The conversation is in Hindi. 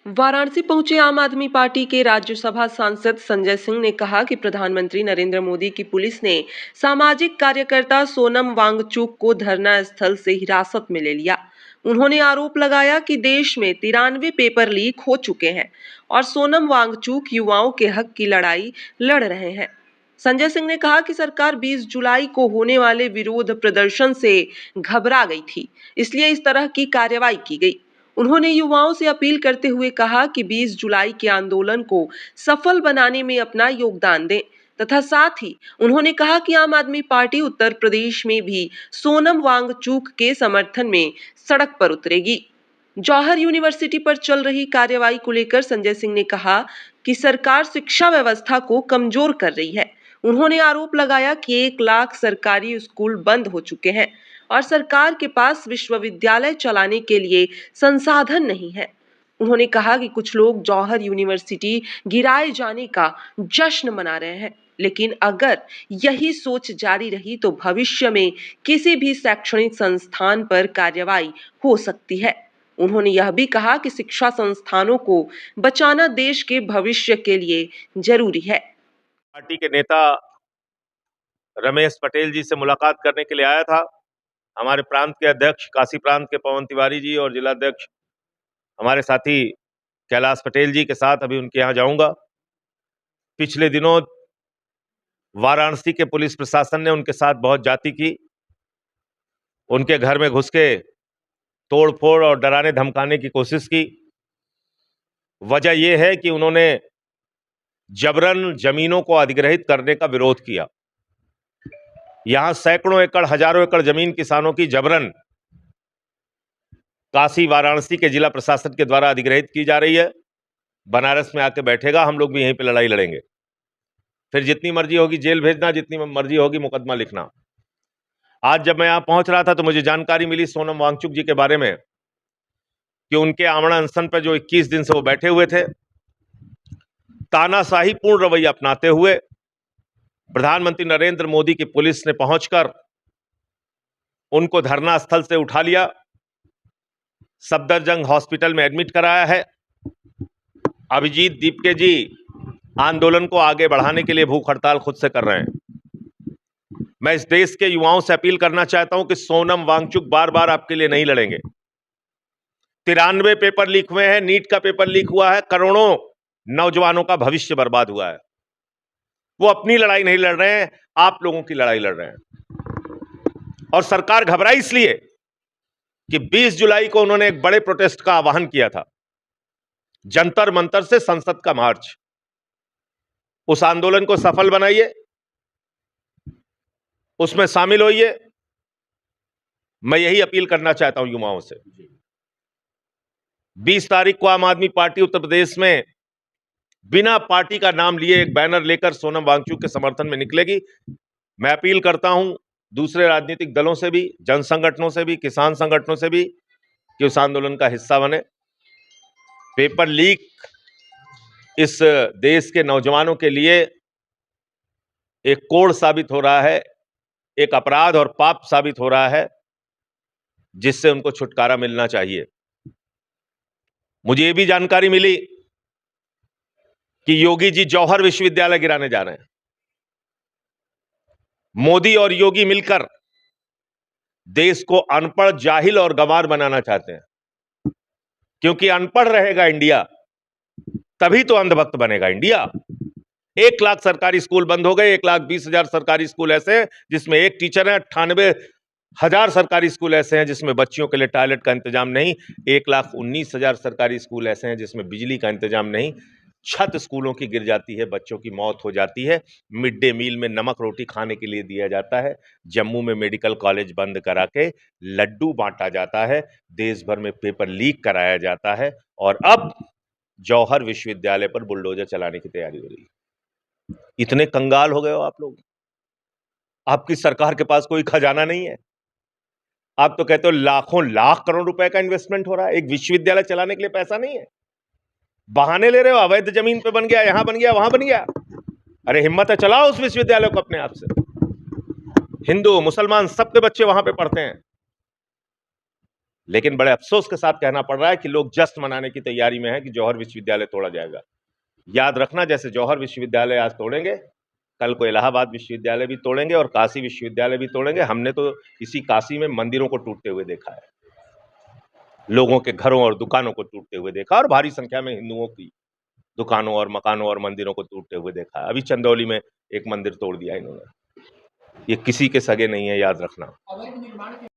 वाराणसी पहुंचे आम आदमी पार्टी के राज्यसभा सांसद संजय सिंह ने कहा कि प्रधानमंत्री नरेंद्र मोदी की पुलिस ने सामाजिक कार्यकर्ता सोनम वांगचुक को धरना स्थल से हिरासत में ले लिया। उन्होंने आरोप लगाया कि देश में 93 पेपर लीक हो चुके हैं और सोनम वांगचुक युवाओं के हक की लड़ाई लड़ रहे हैं। संजय सिंह ने कहा कि सरकार 20 जुलाई को होने वाले विरोध प्रदर्शन से घबरा गई थी, इसलिए इस तरह की कार्रवाई की गई। उन्होंने युवाओं से अपील करते हुए कहा कि 20 जुलाई के आंदोलन को सफल बनाने में अपना योगदान दें तथा साथ ही उन्होंने कहा कि आम आदमी पार्टी उत्तर प्रदेश में भी सोनम वांगचुक के समर्थन में सड़क पर उतरेगी। जौहर यूनिवर्सिटी पर चल रही कार्रवाई को लेकर संजय सिंह ने कहा कि सरकार शिक्षा व्यवस्था को कमजोर कर रही है। उन्होंने आरोप लगाया कि 1 लाख सरकारी स्कूल बंद हो चुके हैं और सरकार के पास विश्वविद्यालय चलाने के लिए संसाधन नहीं है। उन्होंने कहा कि कुछ लोग जौहर यूनिवर्सिटी गिराए जाने का जश्न मना रहे हैं, लेकिन अगर यही सोच जारी रही तो भविष्य में किसी भी शैक्षणिक संस्थान पर कार्रवाई हो सकती है। उन्होंने यह भी कहा कि शिक्षा संस्थानों को बचाना देश के भविष्य के लिए जरूरी है। पार्टी के नेता रमेश पटेल जी से मुलाकात करने के लिए आया था। हमारे प्रांत के अध्यक्ष काशी प्रांत के पवन तिवारी जी और जिलाध्यक्ष हमारे साथी कैलाश पटेल जी के साथ अभी उनके यहाँ जाऊंगा। पिछले दिनों वाराणसी के पुलिस प्रशासन ने उनके साथ बहुत जाति की, उनके घर में घुस के तोड़फोड़ और डराने धमकाने की कोशिश की। वजह यह है कि उन्होंने जबरन जमीनों को अधिग्रहित करने का विरोध किया। यहां सैकड़ों एकड़, हजारों एकड़ जमीन किसानों की जबरन काशी वाराणसी के जिला प्रशासन के द्वारा अधिग्रहित की जा रही है। बनारस में आके बैठेगा, हम लोग भी यहीं पे लड़ाई लड़ेंगे। फिर जितनी मर्जी होगी जेल भेजना, जितनी मर्जी होगी मुकदमा लिखना। आज जब मैं यहां पहुंच रहा था तो मुझे जानकारी मिली सोनम वांगचुक जी के बारे में कि उनके आमरण अनशन पर जो 21 दिन से वो बैठे हुए थे, तानाशाही पूर्ण रवैया अपनाते हुए प्रधानमंत्री नरेंद्र मोदी की पुलिस ने पहुंचकर उनको धरना स्थल से उठा लिया, सफदरजंग हॉस्पिटल में एडमिट कराया है। अभिजीत दीपके जी आंदोलन को आगे बढ़ाने के लिए भूख हड़ताल खुद से कर रहे हैं। मैं इस देश के युवाओं से अपील करना चाहता हूं कि सोनम वांगचुक बार बार आपके लिए नहीं लड़ेंगे। 93 पेपर लीक हुए हैं, नीट का पेपर लीक हुआ है, करोड़ों नौजवानों का भविष्य बर्बाद हुआ है। वो अपनी लड़ाई नहीं लड़ रहे हैं, आप लोगों की लड़ाई लड़ रहे हैं। और सरकार घबराई इसलिए कि 20 जुलाई को उन्होंने एक बड़े प्रोटेस्ट का आह्वान किया था, जंतर मंतर से संसद का मार्च। उस आंदोलन को सफल बनाइए, उसमें शामिल होइए। मैं यही अपील करना चाहता हूं युवाओं से। 20 तारीख को आम आदमी पार्टी उत्तर प्रदेश में बिना पार्टी का नाम लिए एक बैनर लेकर सोनम वांगचुक के समर्थन में निकलेगी। मैं अपील करता हूं दूसरे राजनीतिक दलों से भी, जन संगठनों से भी, किसान संगठनों से भी कि उस आंदोलन का हिस्सा बने। पेपर लीक इस देश के नौजवानों के लिए एक कोड़ साबित हो रहा है, एक अपराध और पाप साबित हो रहा है, जिससे उनको छुटकारा मिलना चाहिए। मुझे यह भी जानकारी मिली कि योगी जी जौहर विश्वविद्यालय गिराने जा रहे हैं। मोदी और योगी मिलकर देश को अनपढ़, जाहिल और गंवार बनाना चाहते हैं, क्योंकि अनपढ़ रहेगा इंडिया तभी तो अंधभक्त बनेगा इंडिया। 1 लाख सरकारी स्कूल बंद हो गए, 1,20,000 सरकारी स्कूल ऐसे हैं जिसमें एक टीचर है, 98,000 सरकारी स्कूल ऐसे हैं जिसमें बच्चियों के लिए टॉयलेट का इंतजाम नहीं, 1,19,000 सरकारी स्कूल ऐसे हैं जिसमें बिजली का इंतजाम नहीं। छत स्कूलों की गिर जाती है, बच्चों की मौत हो जाती है। मिड डे मील में नमक रोटी खाने के लिए दिया जाता है। जम्मू में मेडिकल कॉलेज बंद करा के लड्डू बांटा जाता है। देश भर में पेपर लीक कराया जाता है और अब जौहर विश्वविद्यालय पर बुलडोजर चलाने की तैयारी हो रही है। इतने कंगाल हो गए हो आप लोग। आपकी सरकार के पास कोई खजाना नहीं है। आप तो कहते हो लाखों लाख करोड़ रुपए का इन्वेस्टमेंट हो रहा है, एक विश्वविद्यालय चलाने के लिए पैसा नहीं है। बहाने ले रहे हो, अवैध जमीन पे बन गया, यहां बन गया, वहां बन गया। अरे हिम्मत है, चलाओ उस विश्वविद्यालय को अपने आप से। हिंदू मुसलमान सबके बच्चे वहां पे पढ़ते हैं। लेकिन बड़े अफसोस के साथ कहना पड़ रहा है कि लोग जश्न मनाने की तैयारी में है कि जौहर विश्वविद्यालय तोड़ा जाएगा। याद रखना, जैसे जौहर विश्वविद्यालय आज तोड़ेंगे, कल को इलाहाबाद विश्वविद्यालय भी तोड़ेंगे और काशी विश्वविद्यालय भी तोड़ेंगे। हमने तो इसी काशी में मंदिरों को टूटते हुए देखा है, लोगों के घरों और दुकानों को टूटते हुए देखा, और भारी संख्या में हिंदुओं की दुकानों और मकानों और मंदिरों को टूटते हुए देखा है। अभी चंदौली में एक मंदिर तोड़ दिया इन्होंने। ये किसी के सगे नहीं है, याद रखना।